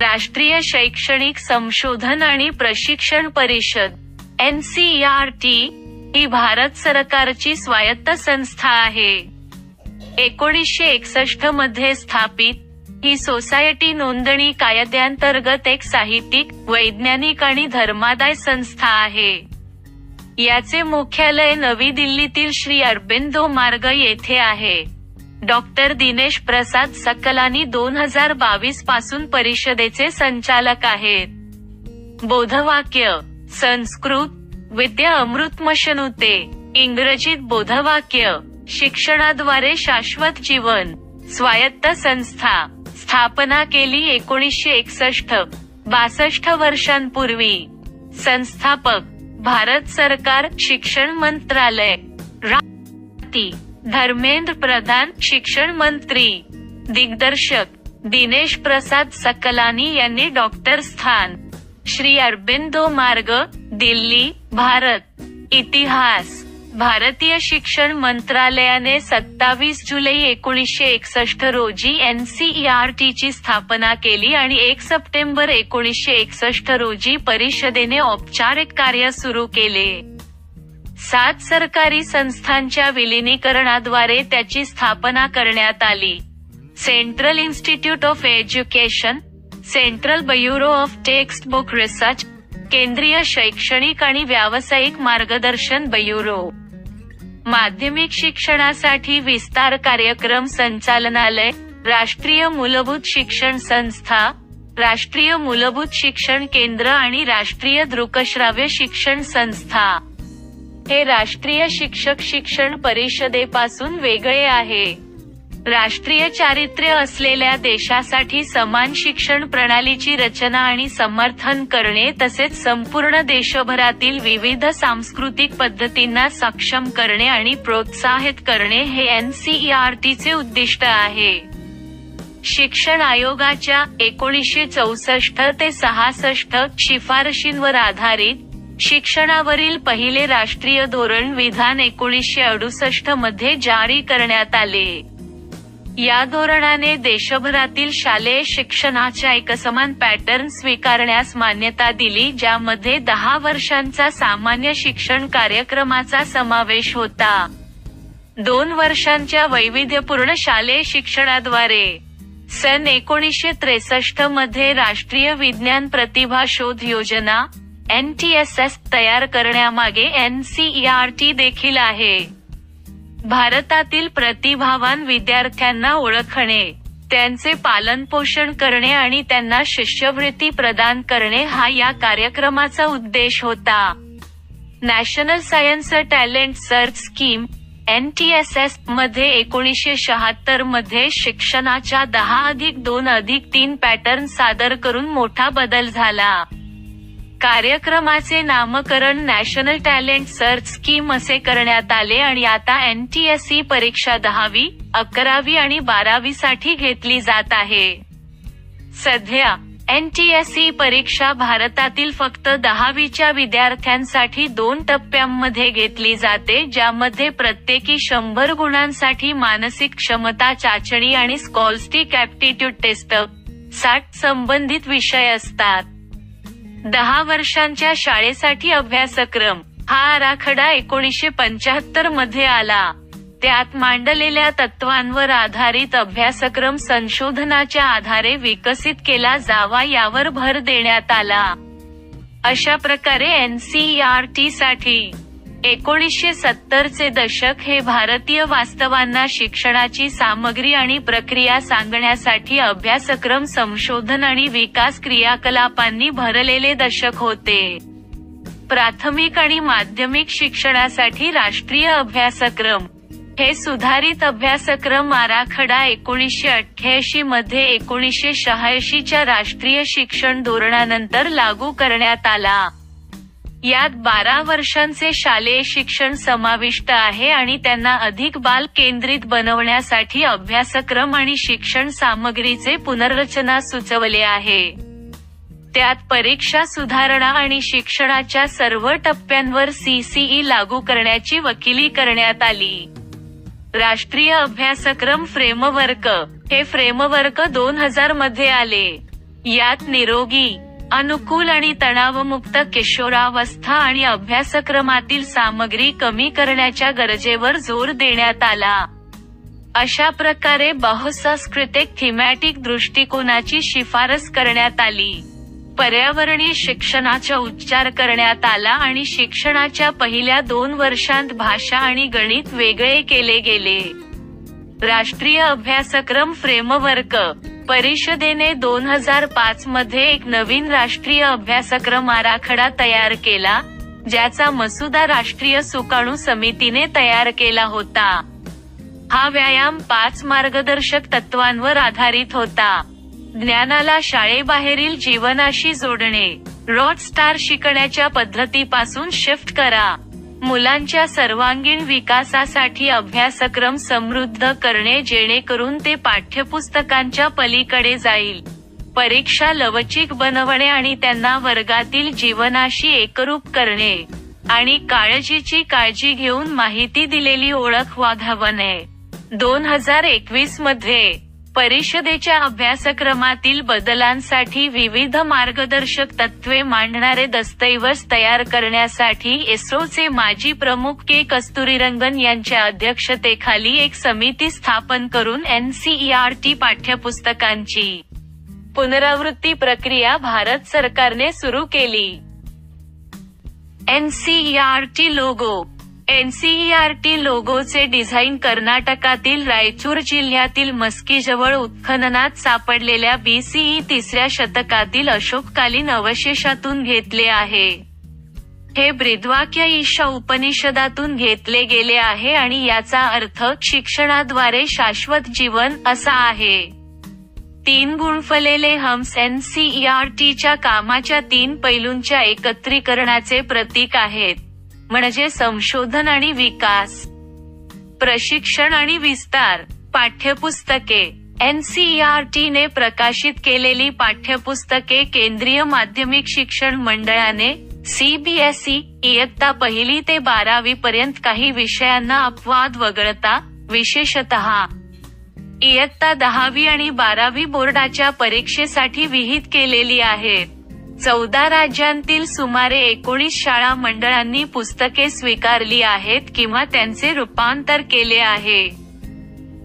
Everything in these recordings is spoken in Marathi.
राष्ट्रीय शैक्षणिक संशोधन आणि प्रशिक्षण परिषद NCERT ही भारत सरकारची स्वायत्त संस्था आहे. 1961 मध्ये स्थापित, ही सोसायटी नोंदणी कायद्यांतर्गत एक साहित्यिक, वैज्ञानिक आणि धर्मादाय संस्था आहे. याचे मुख्यालय नवी दिल्लीतील श्री अरबिंदो मार्ग येथे आहे. डॉक्टर दिनेश प्रसाद सकलानी 2022 पासून परिषदेचे संचालक आहेत. बोधवाक्य संस्कृत, विद्या अमृतमशनुते. इंग्रजीत बोधवाक्य, शिक्षणाद्वारे शाश्वत जीवन. स्वायत्त संस्था, स्थापना केली 1961, 62 वर्षांपूर्वी. संस्थापक भारत सरकार, शिक्षण मंत्रालय. राष्ट्रपती धर्मेंद्र प्रधान, शिक्षण मंत्री. दिग्दर्शक दिनेश प्रसाद सकलानी यांनी डॉक्टर स्थान. श्री अरबिंदो मार्ग, दिल्ली, भारत. इतिहास भारतीय शिक्षण मंत्रालयाने 27 जुलै 1961 रोजी NCERT ची स्थापना केली आणि 1 सप्टेंबर 1961 रोजी परिषदेने औपचारिक कार्य सुरू केले. 7 सरकारी संस्थांच्या विलीनीकरणाद्वारे त्याची स्थापना करण्यात आली. Central institute of education, central bureau of textbook research, केंद्रीय शैक्षणिक आणि व्यावसायिक मार्गदर्शन ब्युरो. माध्यमिक शिक्षणासाठी विस्तार कार्यक्रम संचालनालय, राष्ट्रीय मूलभूत शिक्षण संस्था, राष्ट्रीय मूलभूत शिक्षण केंद्र आणि राष्ट्रीय दृकश्राव्य शिक्षण संस्था. हे राष्ट्रीय शिक्षक शिक्षण परिषदेपासून वेगळे आहे. राष्ट्रीय चारित्र्य असलेल्या देशासाठी समान शिक्षण प्रणालीची रचना आणि समर्थन करणे तसेच संपूर्ण देशभरातील विविध सांस्कृतिक पद्धतींना सक्षम करणे आणि प्रोत्साहित करणे हे NCERT चे उद्दिष्ट आहे. शिक्षण आयोगाच्या 1964 ते 66 शिफारशींवर आधारित शिक्षणावरील पहिले राष्ट्रीय धोरण विधान 1968 मध्ये जारी करण्यात आले. या धोरणाने देशभरातील शालेय शिक्षणाच्या एकसमान पॅटर्न स्वीकारण्यास मान्यता दिली, ज्यामध्ये 10 वर्षांचा सामान्य शिक्षण कार्यक्रमाचा समावेश होता. 2 वर्षांच्या वैविध्यपूर्ण शालेय शिक्षणाद्वारे सन 1963 मध्ये राष्ट्रीय विज्ञान प्रतिभा शोध योजना NTSS तयार करण्यामागे NCERT देखील आहे. भारतातील प्रतिभावान विद्यार्थ्यांना ओळखणे, त्यांचे पालनपोषण करणे आणि त्यांना शिष्यवृत्ती प्रदान करणे हा या कार्यक्रमाचा उद्देश होता. National science talent search scheme NTSS मध्ये 1976 मध्ये शिक्षणाच्या 10+2+3 पॅटर्न सादर करून मोठा बदल झाला. कार्यक्रमाचे नामकरण नॅशनल टॅलेंट सर्च स्कीम असे करण्यात आले आणि आता NTSE परीक्षा 10वी, 11वी आणि 12वी साठी घेतली जात आहे. सध्या NTSE परीक्षा भारतातील फक्त 10वीच्या विद्यार्थ्यांसाठी 2 टप्प्यांमध्ये घेतली जाते, ज्यामध्ये प्रत्येकी 100 गुणांसाठी मानसिक क्षमता चाचणी आणि स्कॉलस्टिक ॲप्टिट्यूड टेस्ट 60 संबंधित विषय असतात. 10 वर्षांच्या शाळेसाठी अभ्यासक्रम हा आराखडा 1975 मध्ये आला. त्यात मांडलेल्या तत्वांवर आधारित अभ्यासक्रम संशोधनाच्या आधारे विकसित केला जावा यावर भर देण्यात आला. अशा प्रकारे NCERT साठी 1970 चे दशक हे भारतीय वास्तवांना शिक्षणाची सामग्री आणि प्रक्रिया सांगण्यासाठी अभ्यासक्रम संशोधन आणि विकास क्रियाकलापांनी भरलेले दशक होते. प्राथमिक आणि माध्यमिक शिक्षणासाठी राष्ट्रीय अभ्यासक्रम हे सुधारित अभ्यासक्रम आराखडा 1988 मध्ये 1986 च्या राष्ट्रीय शिक्षण धोरणानंतर लागू करण्यात आला. यात 12 वर्षांचे शालेय शिक्षण समाविष्ट आहे आणि त्यांना अधिक बाल केंद्रित बनवण्यासाठी अभ्यासक्रम आणि शिक्षण सामग्रीचे पुनर्रचना सुचवले आहे. त्यात परीक्षा सुधारणा आणि शिक्षणाच्या सर्व टप्प्यांवर CCE लागू करण्याची वकिली करण्यात आली. राष्ट्रीय अभ्यासक्रम फ्रेमवर्क हे फ्रेमवर्क 2000 मध्ये आले. यात निरोगी, अनुकूल आणि तणावमुक्त किशोरावस्था आणि अभ्यासक्रमातील सामग्री कमी करण्याच्या गरजेवर जोर देण्यात आला. अशा प्रकारे बहुसांस्कृतिक थीमॅटिक दृष्टिकोनाची शिफारस करण्यात आली. पर्यावरणीय शिक्षणाचा उच्चार करण्यात आला आणि शिक्षणाच्या पहिल्या 2 वर्षांत भाषा आणि गणित वेगळे केले गेले. राष्ट्रीय अभ्यासक्रम फ्रेमवर्क. परिषदेने 2005 मध्ये एक नवीन राष्ट्रीय अभ्यासक्रम आराखडा तयार केला, ज्याचा मसुदा राष्ट्रीय सुकाणू समितीने तयार केला होता. हा व्यायाम 5 मार्गदर्शक तत्वांवर आधारित होता. ज्ञानाला शाळेबाहेरील जीवनाशी जोडणे. रॉड स्टार शिकण्याच्या पद्धतीपासून शिफ्ट करा. मुलांच्या सर्वांगीण विकासासाठी अभ्यासक्रम समृद्ध करणे जेणेकरून ते पाठ्यपुस्तकांच्या पलीकडे जाईल. परीक्षा लवचिक बनवणे आणि त्यांना वर्गातील जीवनाशी एकरूप करणे. आणि काळजीची काळजी घेऊन माहिती दिलेली ओळख वाढवणे. 2021 मध्ये परिषदेच्या अभ्यासक्रमातील बदलांसाठी विविध मार्गदर्शक तत्त्वे मांडणारे दस्तऐवज तयार करण्यासाठी इस्रोचे माजी प्रमुख के. कस्तुरीरंगन यांच्या अध्यक्षतेखाली एक समिती स्थापन करून NCERT पाठ्यपुस्तकांची पुनरावृत्ती प्रक्रिया भारत सरकारने सुरू केली. NCERT logo. NCERT लोगोचे डिझाईन कर्नाटकातील रायचूर जिल्ह्यातील मस्कीजवळ उत्खननात सापडलेल्या BCE 3ऱ्या शतकातील अशोककालीन अवशेषातून घेतले आहे. हे ब्रीदवाक्य ईशा उपनिषदातून घेतले गेले आहे आणि याचा अर्थ शिक्षणाद्वारे शाश्वत जीवन असा आहे. 3 गुणफलेले हंस NCERTच्या कामाच्या 3 पैलूंच्या एकत्रीकरणाचे प्रतीक आहेत, म्हणजे संशोधन आणि विकास, प्रशिक्षण आणि विस्तार. पाठ्यपुस्तके. NCERTने प्रकाशित केलेली पाठ्यपुस्तके केंद्रीय माध्यमिक शिक्षण मंडळाने CBSE इयत्ता 1 ते 12वी पर्यंत काही विषयांना अपवाद वगळता, विशेषतः इयत्ता 10वी आणि 12वी बोर्डाच्या परीक्षेसाठी विहित केलेली आहेत. 14 राज्यांतील सुमारे 19 शाळा मंडळांनी पुस्तके स्वीकारली आहेत किंवा त्यांचे रूपांतर केले आहे.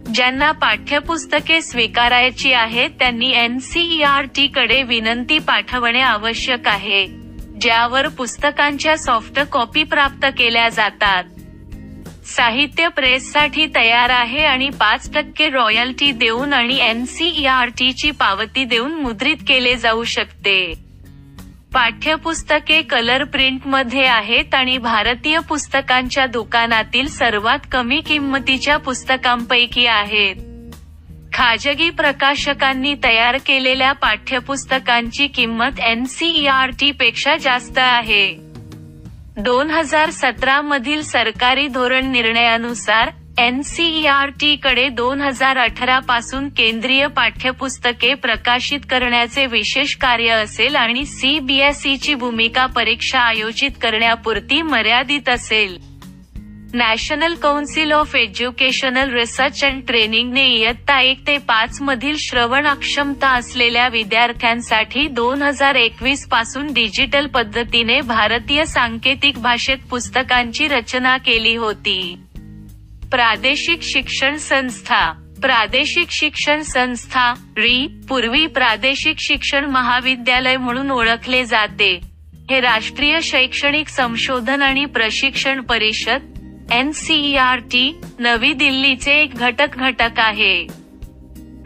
ज्यांना पाठ्यपुस्तके स्वीकारायची आहेत त्यांनी NCERT कडे विनंती पाठवणे आवश्यक आहे, ज्यावर पुस्तकांच्या सॉफ्ट कॉपी प्राप्त केल्या जातात. साहित्य प्रेससाठी तयार आहे आणि 5% रॉयल्टी देऊन आणि NCERTची पावती देऊन मुद्रित केले जाऊ शकते. पाठ्यपुस्तके कलर प्रिंटमध्ये आहेत आणि भारतीय पुस्तकांच्या दुकानातील सर्वात कमी किंमतीच्या पुस्तकांपैकी आहेत. खाजगी प्रकाशकांनी तयार केलेल्या पाठ्यपुस्तकांची किंमत NCERT पेक्षा जास्त आहे. 2017 मधील सरकारी धोरण निर्णयानुसार NCERT कडे 2018 पासून केंद्रीय पाठ्यपुस्तके प्रकाशित करण्याचे विशेष कार्य असेल आणि CBSEची भूमिका परीक्षा आयोजित करण्यापुरती मर्यादित असेल. National Council of Educational Research and ट्रेनिंगने इयत्ता 1 ते 5 मधील श्रवण अक्षमता असलेल्या विद्यार्थ्यांसाठी 2021 पासून डिजिटल पद्धतीने भारतीय सांकेतिक भाषेत पुस्तकांची रचना केली होती. प्रादेशिक शिक्षण संस्था. प्रादेशिक शिक्षण संस्था पूर्वी प्रादेशिक शिक्षण महाविद्यालय म्हणून ओळखले जाते. हे राष्ट्रीय शैक्षणिक संशोधन आणि प्रशिक्षण परिषद NCERT, नवी दिल्लीचे एक घटक आहे.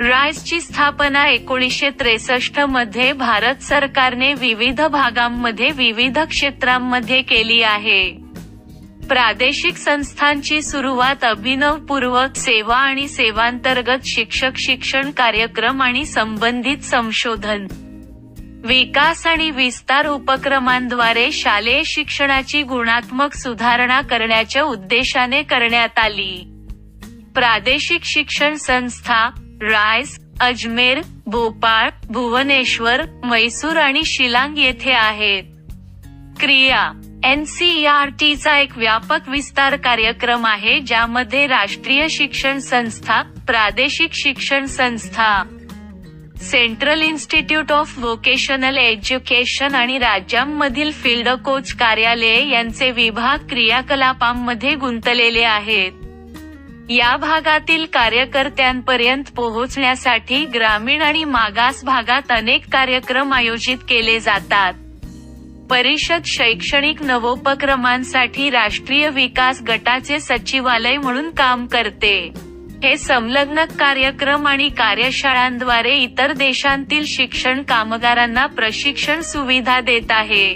रायसची स्थापना 1963 मध्ये भारत सरकारने विविध भागांमध्ये विविध क्षेत्रांमध्ये केली आहे. प्रादेशिक संस्थांची सुरुवात अभिनवपूर्व सेवा आणि सेवांतर्गत शिक्षक शिक्षण कार्यक्रम आणि संबंधित संशोधन, विकास आणि विस्तार उपक्रमांद्वारे शालेय शिक्षणाची गुणात्मक सुधारणा करण्याच्या उद्देशाने करण्यात आली. प्रादेशिक शिक्षण संस्था रायस अजमेर, भोपाळ, भुवनेश्वर, मैसूर आणि शिलांग येथे आहेत. क्रिया. NCERTचा एक व्यापक विस्तार कार्यक्रम आहे ज्यामध्ये राष्ट्रीय शिक्षण संस्था, प्रादेशिक शिक्षण संस्था, central institute of vocational education आणि राज्यांमधील फील्ड कोच कार्यालये यांचे विभाग क्रियाकलापांमध्ये गुंतलेले आहेत. या भागातील कार्यकर्त्यांपर्यंत पोहोचण्यासाठी ग्रामीण आणि मागास भागात अनेक कार्यक्रम आयोजित केले जातात. परिषद शैक्षणिक नवोपक्रमांसाठी राष्ट्रीय विकास गटाचे सचिवालय म्हणून काम करते. हे संलग्न कार्यक्रम आणि कार्यशाळांद्वारे इतर देशांतील शिक्षण कामगारांना प्रशिक्षण सुविधा देत आहे.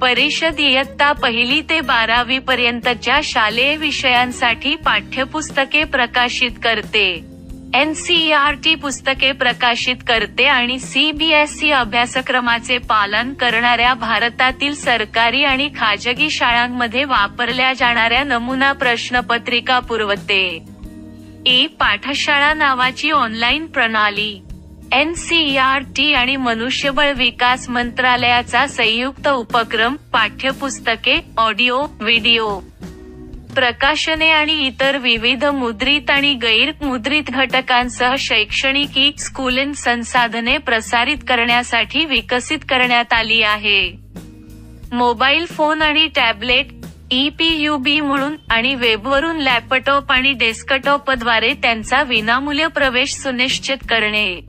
परिषद इयत्ता 1ली ते 12वी पर्यंतच्या शालेय विषयांसाठी पाठ्यपुस्तके प्रकाशित करते. NCERT पुस्तके प्रकाशित करते आणि CBSE अभ्यासक्रमाचे पालन करणाऱ्या भारतातील सरकारी आणि खाजगी शाळांमध्ये वापरल्या जाणाऱ्या नमुना प्रश्नपत्रिका पुरवते. पाठशाळा नावाची ऑनलाईन प्रणाली NCERT आणि मनुष्यबळ विकास मंत्रालयाचा संयुक्त उपक्रम. पाठ्यपुस्तके, ऑडिओ, व्हिडिओ, प्रकाशने आणि इतर विविध मुद्रित आणि गैर-मुद्रित घटकांसह शैक्षणिक स्कूलिंग संसाधने प्रसारित करण्यासाठी विकसित करण्यात आली आहे. मोबाईल फोन आणि टॅबलेट EPUB म्हणून आणि वेबवरून लॅपटॉप आणि डेस्कटॉपद्वारे त्यांचा विनामूल्य प्रवेश सुनिश्चित करणे.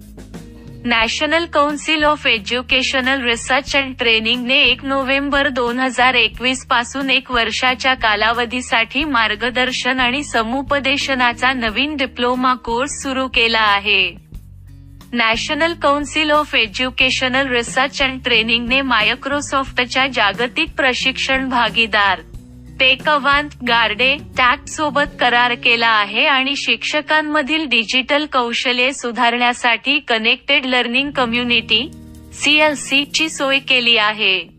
National Council of Educational Research and ट्रेनिंगने 1 नोव्हेंबर 2021 पासून 1 वर्षाच्या कालावधीसाठी मार्गदर्शन आणि समुपदेशनाचा नवीन डिप्लोमा कोर्स सुरू केला आहे. National Council of Educational Research and ट्रेनिंगने मायक्रोसॉफ्टच्या जागतिक प्रशिक्षण भागीदार टेकअवांत गार्डे टॅक सोबत करार केला आहे आणि शिक्षकांमधील डिजिटल कौशल्ये सुधारण्यासाठी कनेक्टेड लर्निंग कम्युनिटी CLC ची सोय केली आहे.